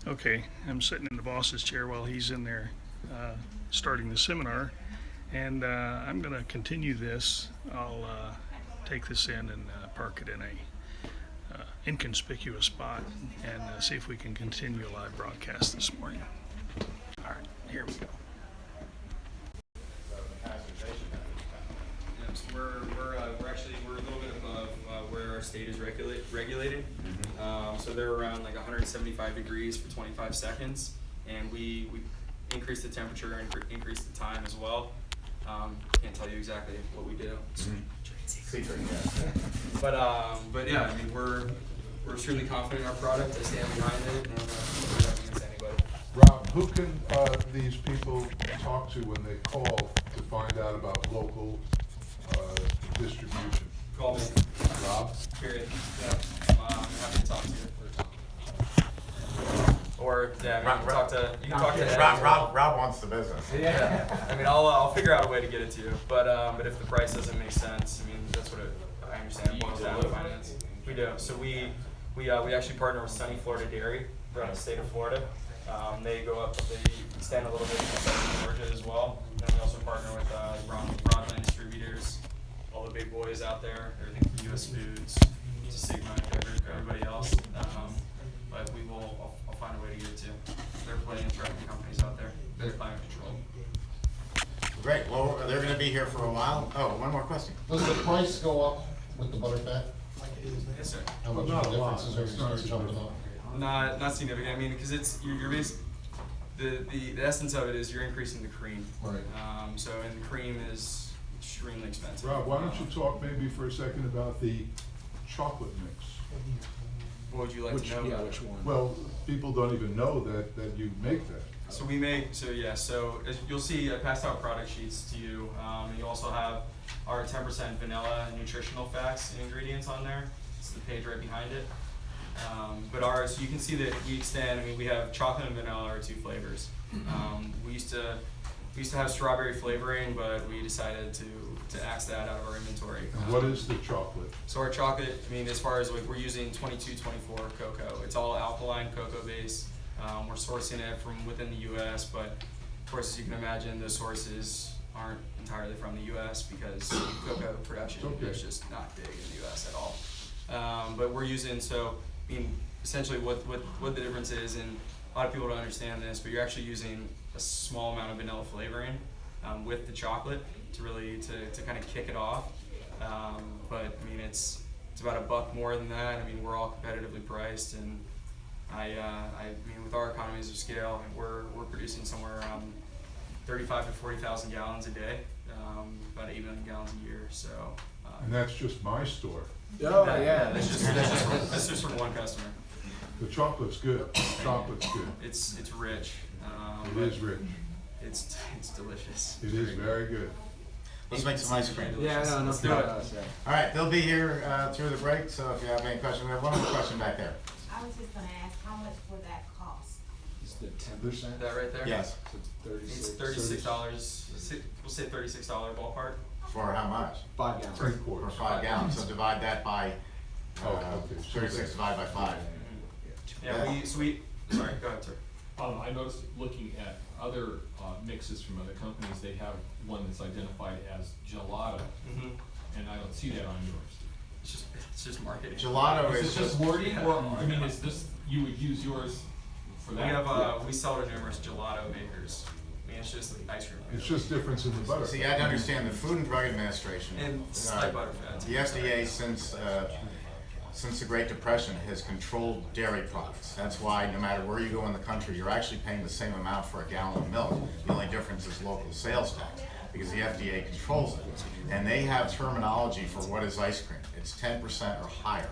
Okay, I'm sitting in the boss's chair while he's in there starting the seminar, and I'm going to continue this. I'll take this in and park it in a inconspicuous spot and see if we can continue a live broadcast this morning. All right, here we go. We're a little bit above where our state is regulated. So they're around like 175 degrees for 25 seconds, and we increase the temperature and increase the time as well. Can't tell you exactly what we do. Secret, yeah. But yeah, I mean we're extremely confident in our product. I stand behind it, and we're not against anybody. Rob, who can these people talk to when they call to find out about local distribution? Call me. Rob? Period. Yeah. I'm happy to talk to you. Or yeah, I mean, you can talk to Ed as well. Rob wants the business. Yeah. I mean, I'll figure out a way to get it to you. But if the price doesn't make sense, I mean, that's what I understand. It boils down to finance. We do. So we actually partner with Sunny Florida Dairy. They're out of the state of Florida. They extend a little bit in Georgia as well. And then we also partner with Broadland Distributors, all the big boys out there, everything from US Foods to Sigma, everybody else. But I'll find a way to get it to you. There are plenty of trucking companies out there. They're climate controlled. Great. Well, they're going to be here for a while. Oh, one more question. Does the price go up with the butterfat? Yes, sir. How much of a difference is there? It starts jumping up. Not significant. I mean, because you're the essence of it is you're increasing the cream. Right. And the cream is extremely expensive. Rob, why don't you talk maybe for a second about the chocolate mix? What would you like to know? Yeah, which one? Well, people don't even know that you make that. So as you'll see, I passed out product sheets to you. You also have our 10% vanilla nutritional facts and ingredients on there. It's the page right behind it. But ours, you can see that we extend. I mean, we have chocolate and vanilla are two flavors. We used to have strawberry flavoring, but we decided to axe that out of our inventory. And what is the chocolate? So our chocolate, I mean, as far as we're using 2224 cocoa. It's all alkaline cocoa based. We're sourcing it from within the U.S., but of course, as you can imagine, the sources aren't entirely from the U.S. because cocoa production is just not big in the U.S. at all. But we're using, I mean, essentially what the difference is, and a lot of people don't understand this, but you're actually using a small amount of vanilla flavoring with the chocolate to really to kind of kick it off. But I mean, it's about $1 more than that. I mean, we're all competitively priced, and I mean, with our economies of scale, we're producing somewhere around 35 to 40,000 gallons a day, about 8 million gallons a year. So. And that's just my store. Oh, yeah. That's just from one customer. The chocolate's good. Chocolate's good. It's rich. It is rich. It's delicious. It is very good. Let's make some ice cream. Yeah, no, Let's do it. All right, they'll be here through the break, so if you have any questions, we have one more question back there. I was just gonna ask, how much would that cost? It's the 10%. That right there? Yes. It's $36. We'll say $36 ballpark. For how much? 5 gallons. 3/4. For 5 gallons, so divide that by Okay. 36 divided by 5. Yeah, sorry, go ahead, sir. I noticed looking at other mixes from other companies, they have one that's identified as gelato, and I don't see that on yours. It's just marketing. Gelato Is is this just wording, or, I mean, is this, you would use yours for that? We sell to numerous gelato makers. I mean, it's just like ice cream. It's just difference in the butter. See, I understand the Food and Drug Administration. And slight butterfat. The FDA, since the Great Depression, has controlled dairy products. That's why no matter where you go in the country, you're actually paying the same amount for a gallon of milk. The only difference is local sales tax, because the FDA controls it. And they have terminology for what is ice cream. It's 10% or higher.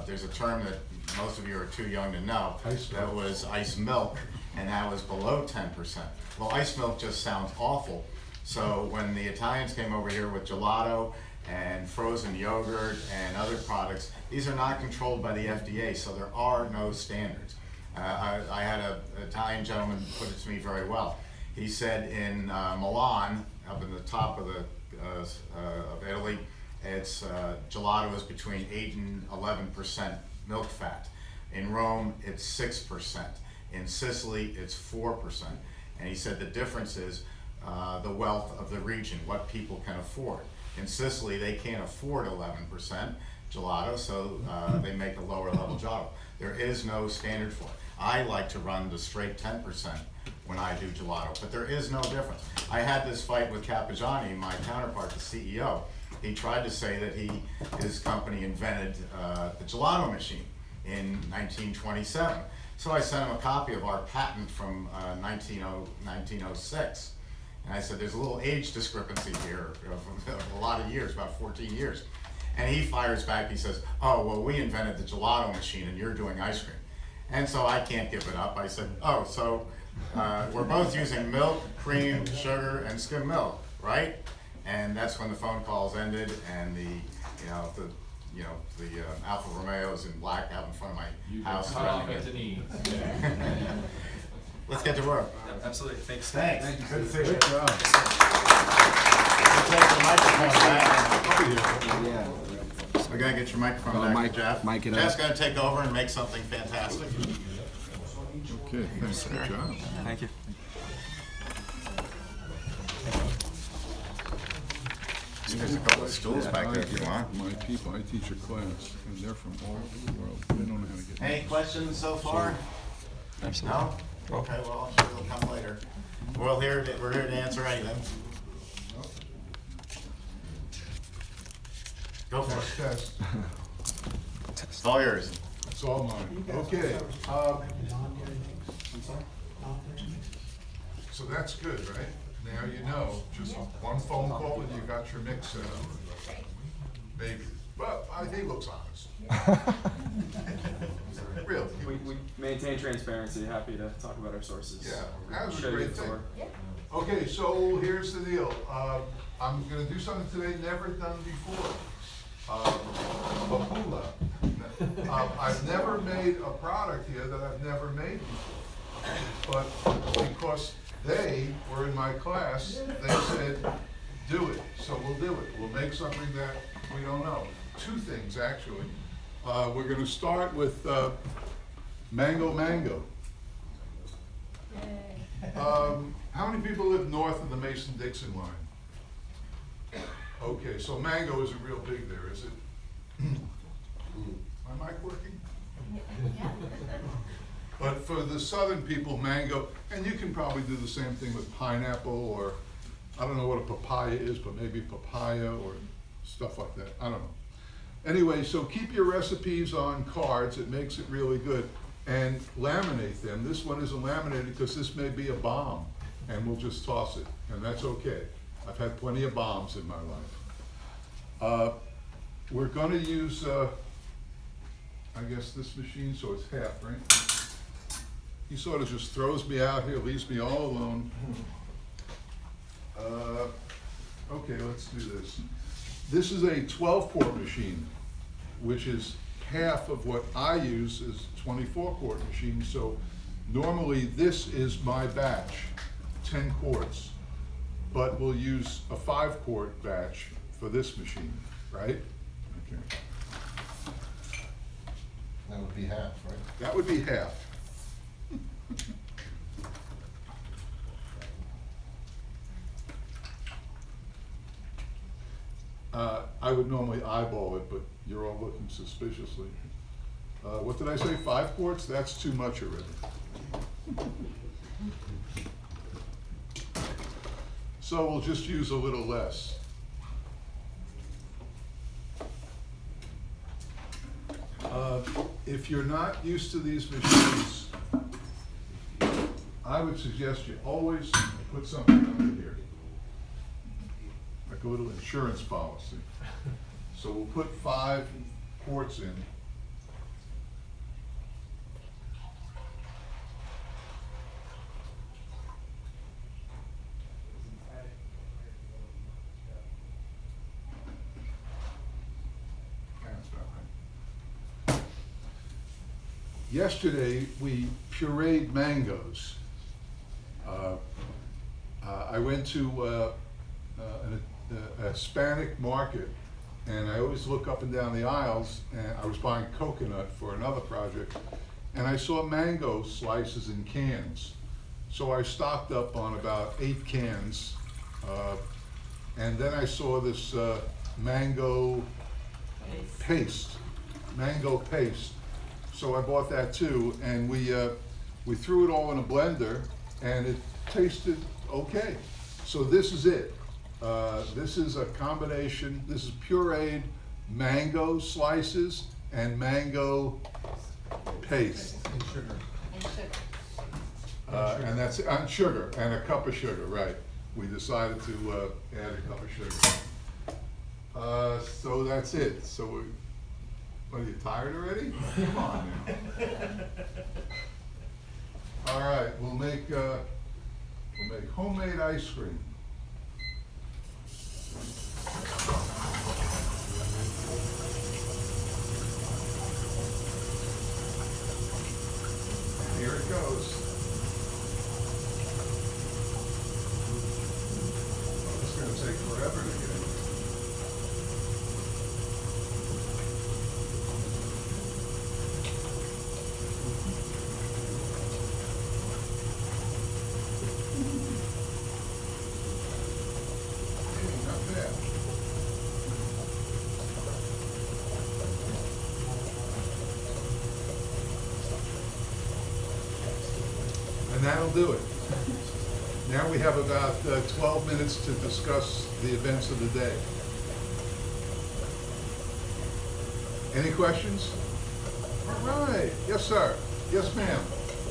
There's a term that most of you are too young to know. That was ice milk, and that was below 10%. Well, ice milk just sounds awful. So when the Italians came over here with gelato and frozen yogurt and other products, these are not controlled by the FDA, so there are no standards. I had an Italian gentleman put it to me very well. He said in Milan, up in the top of Italy, it's gelato is between 8 and 11% milk fat. In Rome, it's 6%. In Sicily, it's 4%. And he said the difference is the wealth of the region, what people can afford. In Sicily, they can't afford 11% gelato, so they make a lower level gelato. There is no standard for it. I like to run the straight 10% when I do gelato, but there is no difference. I had this fight with Cappigiani, my counterpart, the CEO. He tried to say that his company invented the gelato machine in 1927. So I sent him a copy of our patent from 1906. And I said, there's a little age discrepancy here of a lot of years, about 14 years. And he fires back, he says, oh, well, we invented the gelato machine and you're doing ice cream. And so I can't give it up. I said, oh, so we're both using milk, cream, sugar, and skim milk, right? And that's when the phone calls ended and the Alfa Romeos in black out in front of my house. Cut off at the knee. Let's get to work. Absolutely, thanks. Thanks. Thank you. Good to see you. Great job. We'll take the microphone back. I'll be here. We're gonna get your microphone back to Jeff. Jeff's gonna take over and make something fantastic. Okay, thanks, good job. Thank you. There's a couple of stools back there if you want. My people, I teach a class, and they're from all over the world. They don't know how to get. Any questions so far? No? Okay, well, I'm sure they'll come later. We're here to answer anything. Go for it. Test. It's all yours. It's all mine. Okay. So that's good, right? Now you know, just one phone call and you got your mix set up. Maybe. But he looks honest. Really. We maintain transparency, happy to talk about our sources. Yeah, that was a Show you great the thing. tour. Okay, so here's the deal. I'm gonna do something today never done before. Bahula. I've never made a product here that I've never made before. But because they were in my class, they said, do it. So we'll do it. We'll make something that we don't know. Two things, actually. We're gonna start with mango. How many people live north of the Mason-Dixon line? Okay, so mango isn't real big there, is it? My mic working? But for the southern people, mango, and you can probably do the same thing with pineapple, or I don't know what a papaya is, but maybe papaya or stuff like that. I don't know. Anyway, so keep your recipes on cards. It makes it really good. And laminate them. This one isn't laminated because this may be a bomb, and we'll just toss it, and that's okay. I've had plenty of bombs in my life. We're gonna use, I guess this machine, so it's half, right? He sort of just throws me out here, leaves me all alone. Okay, let's do this. This is a 12-quart machine, which is half of what I use is 24-quart machine. So normally this is my batch, 10 quarts, but we'll use a 5-quart batch for this machine, right? Okay. That would be half, right? That would be half. I would normally eyeball it, but you're all looking suspiciously. What did I say, 5 quarts? That's too much already. So we'll just use a little less. If you're not used to these machines, I would suggest you always put something under here. Like a little insurance policy. So we'll put 5 quarts in. That's about right. Yesterday, we pureed mangoes. I went to a Hispanic market and I always look up and down the aisles, and I was buying coconut for another project, and I saw mango slices in cans. So I stocked up on about 8 cans, and then I saw this mango paste. So I bought that too, and we threw it all in a blender, and it tasted okay. So this is it. This is a combination. This is pureed mango slices and mango paste. And sugar. And sugar. And that's on sugar, and a cup of sugar, right. We decided to add a cup of sugar. So that's it. So what, are you tired already? Come on now. All right, we'll make homemade ice cream. Here it goes. Oh, it's gonna take forever to get in. Hey, not bad. And that'll do it. Now we have about 12 minutes to discuss the events of the day. Any questions? All right. Yes, sir. Yes, ma'am.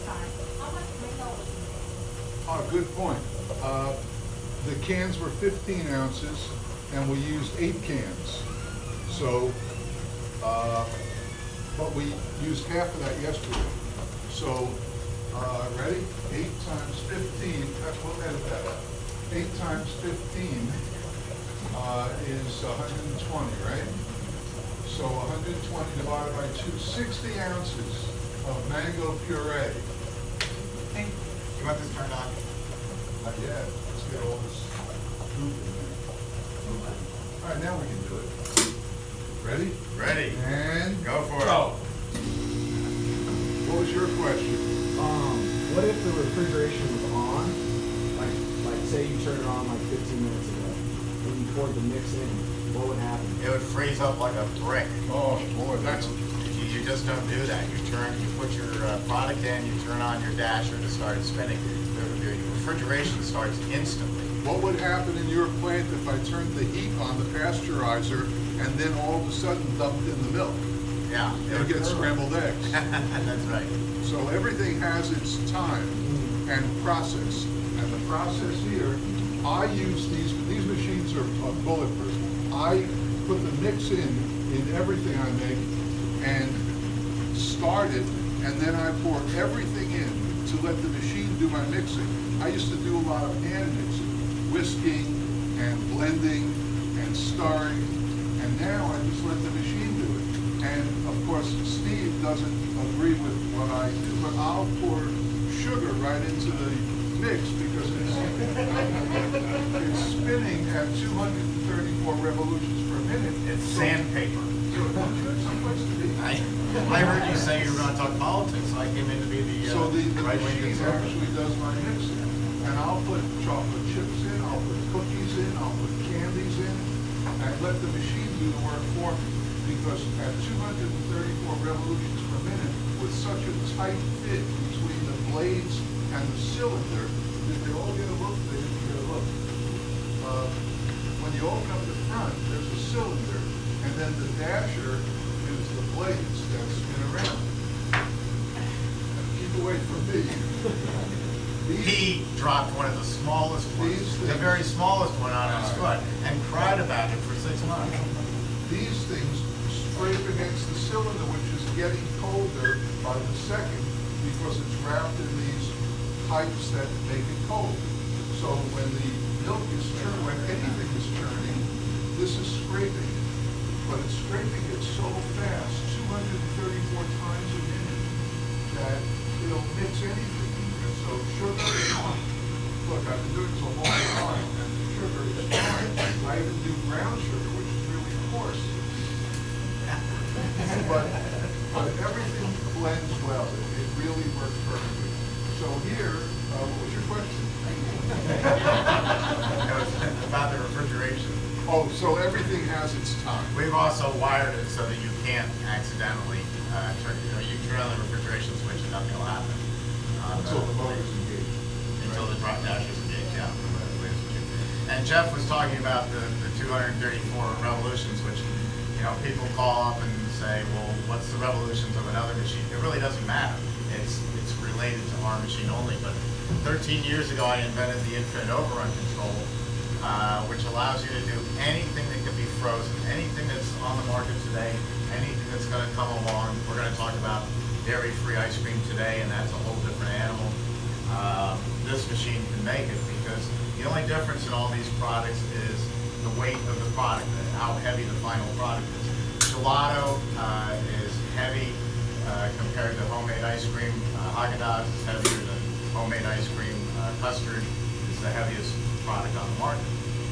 Sorry, how much mango was in Oh, good point. The cans were 15 ounces, and we used 8 cans. So, but we used half of that yesterday. So, ready? 8 times 15, we'll edit that out. 8 times 15 is 120, right? So 120 divided by 2, 60 ounces of mango puree. You want this turned on? Not yet. Let's get all this food in there. All right, now we can do it. Ready? Ready. And Go for it. what was your question? What if the refrigeration was on? Like say you turn it on like 15 minutes ago, and you poured the mix in, what would happen? It would freeze up like a brick. Oh, boy, that's, You just don't do that. You put your product in, you turn on your dasher to start spinning. The refrigeration starts instantly. what would happen in your plant if I turned the heat on the pasteurizer and then all of a sudden dumped in the milk? Yeah. It would get scrambled eggs. That's right. So everything has its time and process. And the process here, I use these machines are bulletproof. I put the mix in everything I make and start it, and then I pour everything in to let the machine do my mixing. I used to do a lot of hand mixing, whisking and blending and stirring, and now I just let the machine do it. And of course, Steve doesn't agree with what I do, but I'll pour sugar right into the mix because it's spinning at 234 revolutions per minute. It's sandpaper. So it's someplace to be. I heard you say you were going to talk politics, so I came in to be the So the right-wing machine conservative. actually does my mixing. And I'll put chocolate chips in, I'll put cookies in, I'll put candies in, and let the machine do the work for me. Because at 234 revolutions per minute, with such a tight fit between the blades and the cylinder, that they all get a look, they didn't get a look. When you open up the front, there's a cylinder, and then the dasher is the blades that spin around. Keep away from me. He dropped one of the smallest ones, These the things- very smallest one on his foot, and cried about it for 6 months. These things scrape against the cylinder, which is getting colder by the second because it's wrapped in these pipes that make it cold. So when the milk is churning, when anything is churning, this is scraping. But it's scraping it so fast, 234 times a minute, that it'll mix anything. And so sugar is fine. Look, I've been doing this a long time, and the sugar is fine. I even do brown sugar, which is really coarse. blends well. It really works perfectly. So here, what was your question? It was about the refrigeration. Oh, so everything has its time. We've also wired it so that you can't accidentally turn, you turn on the refrigeration switch and nothing will happen. Until the motor's engaged. Until the drop dash is engaged, yeah. And Jeff was talking about the 234 revolutions, which, people call up and say, well, what's the revolutions of another machine? It really doesn't matter. It's related to our machine only. But 13 years ago, I invented the infinite overrun control, which allows you to do anything that can be frozen, anything that's on the market today, anything that's going to come along. We're going to talk about dairy-free ice cream today, and that's a whole different animal. This machine can make it, because the only difference in all these products is the weight of the product, and how heavy the final product is. Gelato is heavy compared to homemade ice cream. Haagen-Dazs is heavier than homemade ice cream. Custard is the heaviest product on the market.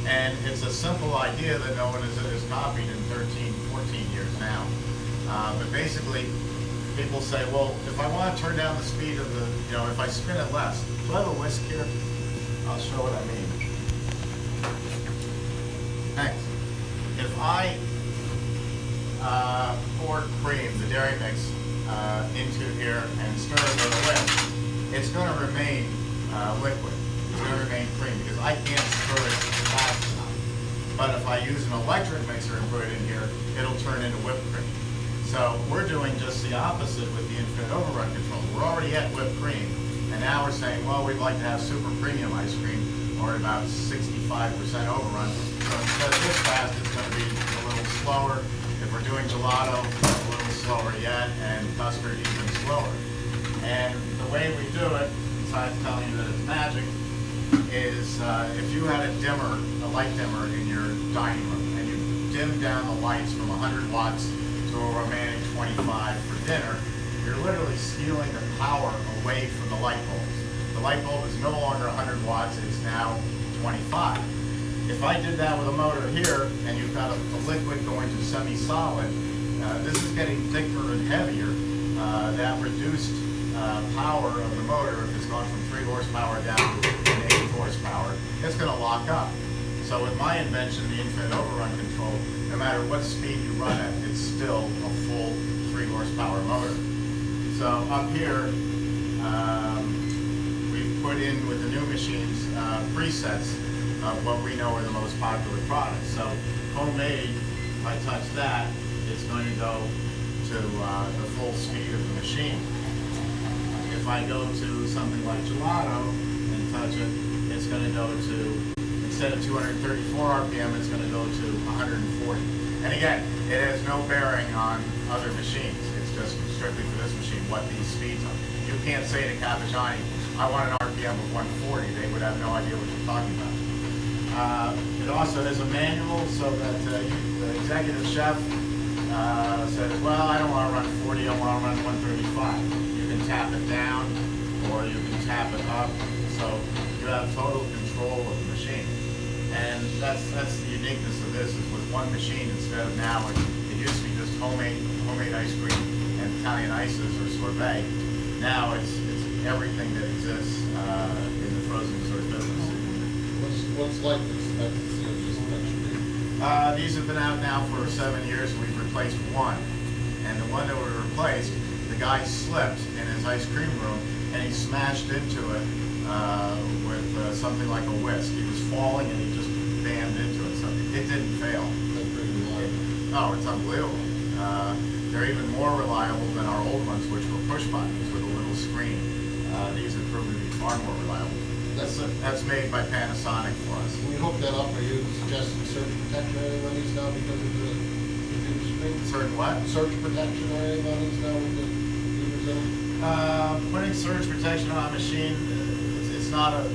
And it's a simple idea that no one has copied in 13, 14 years now. But basically, people say, well, if I want to turn down the speed of the, if I spin it less, do I have a whisk here? I'll show what I mean. Thanks. If I pour cream, the dairy mix, into here and stir it with a whisk, it's going to remain liquid. It's going to remain cream because I can't stir it fast enough. But if I use an electric mixer and put it in here, it'll turn into whipped cream. So we're doing just the opposite with the infinite overrun control. We're already at whipped cream, and now we're saying, well, we'd like to have super premium ice cream, or about 65% overrun. So instead of this fast, it's going to be a little slower. If we're doing gelato, a little slower yet, and custard even slower. And the way we do it, besides telling you that it's magic, is if you had a light dimmer in your dining room, and you dimmed down the lights from 100 watts to a romantic 25 for dinner, you're literally stealing the power away from the light bulbs. The light bulb is no longer 100 watts, it's now 25. If I did that with a motor here, and you've got a liquid going to semi-solid, this is getting thicker and heavier. That reduced power of the motor, if it's gone from 3 horsepower down to 8 horsepower, it's going to lock up. So with my invention, the infinite overrun control, no matter what speed you run at, it's still a full 3 horsepower motor. So up here, we've put in with the new machines presets of what we know are the most popular products. So homemade, if I touch that, it's going to go to the full speed of the machine. If I go to something like gelato and touch it, it's going to go to, instead of 234 RPM, it's going to go to 140. And again, it has no bearing on other machines. It's just strictly for this machine what these speeds are. You can't say to Capajani, I want an RPM of 140. They would have no idea what you're talking about. It also has a manual so that the executive chef says, well, I don't want to run 40, I want to run 135. You can tap it down or you can tap it up. So you have total control of the machine. And that's the uniqueness of this, is with one machine instead of now, it used to be just homemade ice cream and Italian ices or sorbet. Now it's everything that exists in the frozen dessert business. What's like this? These have been out now for 7 years, and we've replaced one. And the one that we replaced, the guy slipped in his ice cream room, and he smashed into it with something like a whisk. He was falling, and he just bammed into it, so it didn't fail. Oh, it's unbelievable. They're even more reliable than our old ones, which were push buttons with a little screen. These have proven to be far more reliable. That's made by Panasonic for us. When you hook that up, are you suggesting surge protection or anything on these now because of the computer screen? Certain what? Surge protection or anything on these now with the computers in them? Putting surge protection on a machine, it's not a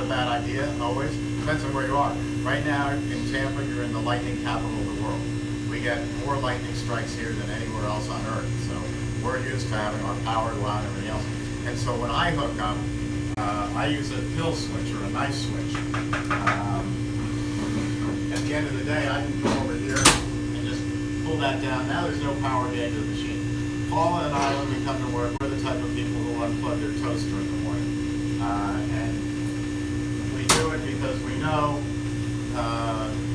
bad idea always. Depends on where you are. Right now in Tampa, you're in the lightning capital of the world. We get more lightning strikes here than anywhere else on Earth. So we're used to having our power go out and everything else. And so when I hook up, I use a pill switch or a knife switch. At the end of the day, I can go over here and just pull that down. Now there's no power getting to the machine. Paula and I, when we come to work, we're the type of people who unplug their toaster in the morning. And we do it because we know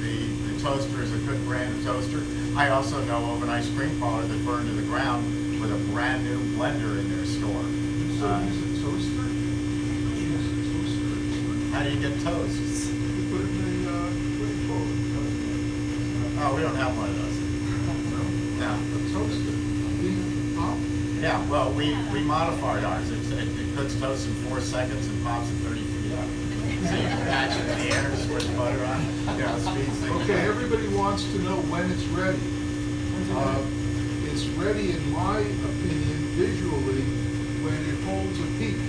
the toaster is a good brand of toaster. I also know of an ice cream parlor that burned to the ground with a brand new blender in their store. So use a toaster? Use a toaster. How do you get toast? You put it in the flame forward. Oh, we don't have one of those. No. A toaster. Being hot? Yeah, well, we modified ours. It cooks toast in 4 seconds and pops at 30 feet up. So you can catch it in the air, squirt butter on, you know, speeds things. Okay, everybody wants to know when it's ready. It's ready, in my opinion, visually, when it holds a peak.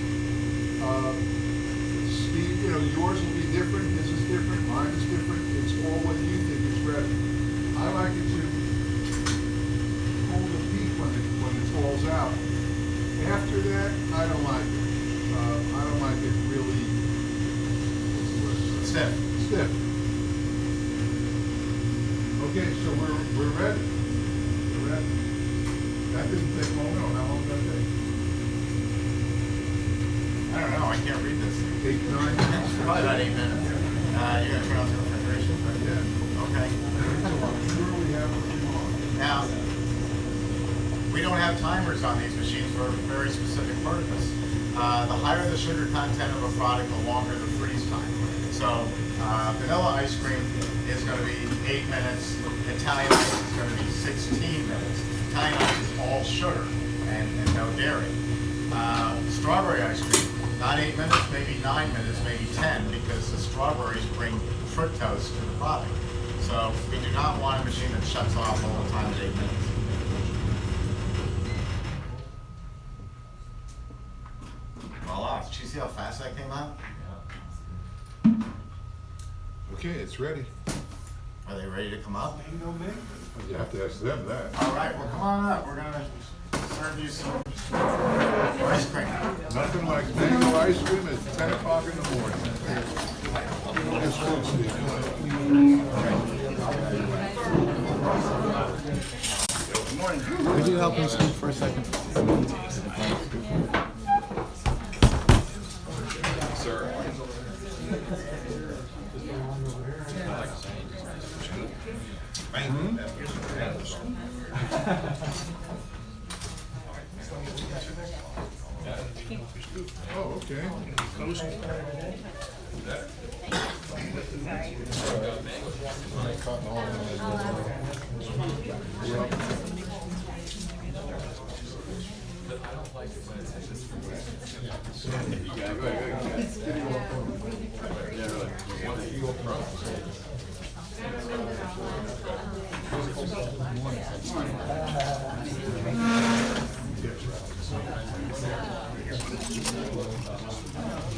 Steve, you know, yours will be different, his is different, mine is different. It's all what you think is ready. I like it to hold a peak when it falls out. After that, I don't like it. I don't like it really. Stiff. Stiff. Okay, so we're ready. We're ready. That didn't take long. No, how long did that take? I don't know, I can't read this. 8, 9 minutes? Probably about 8 minutes. You're gonna turn on the refrigeration? Yeah. Okay. Sure we have it on. Now, we don't have timers on these machines for a very specific purpose. The higher the sugar content of a product, the longer the freeze time. So, vanilla ice cream is going to be 8 minutes. Italian ice is going to be 16 minutes. Italian ice is all sugar and no dairy. Strawberry ice cream, not 8 minutes, maybe 9 minutes, maybe 10, because the strawberries bring fructose to the product. So we do not want a machine that shuts off all the time at 8 minutes. Voila, did you see how fast that came out? Okay, it's ready. Are they ready to come up? You have to ask them that. All right, well, come on up. We're gonna serve you some ice cream. Nothing like mango ice cream at 10 o'clock in the morning. It's good, Steve. Good morning. Could you help me speak for a second? Oh, okay.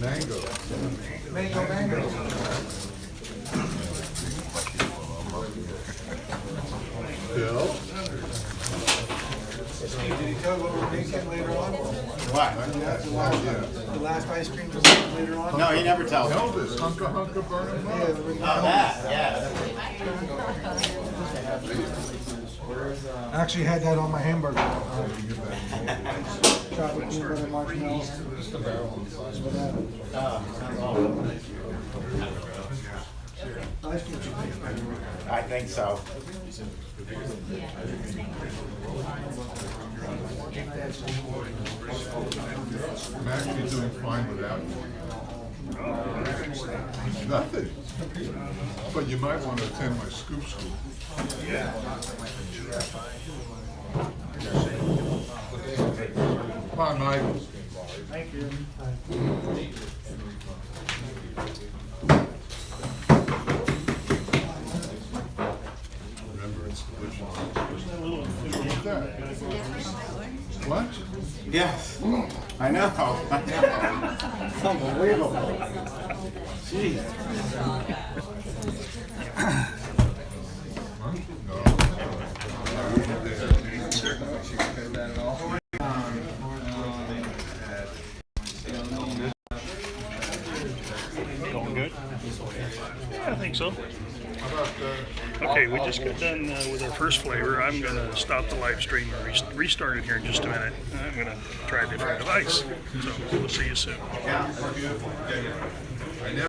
Mango. Bill? Steve, did he tell you what we're making later on? What? The last ice cream we're making later on? No, he never tells me. Elvis, hunka burning Yeah, love. we're making Oh, that, yeah. I actually had that on my hamburger. Chocolate peanut butter marshmallow. Ice cream should be. I think so. I'm actually doing fine without you. Nothing. But you might want to attend my scoop school. Come on, Mike. Thank you. Remember, it's delicious. What's that? What? Yes, I know. It's unbelievable. Jeez. Going good? Yeah, I think so. How about Okay, we just got done with our first flavor. I'm going to stop the live stream and restart it here in just a minute. I'm going to try a different device. So we'll see you soon. I never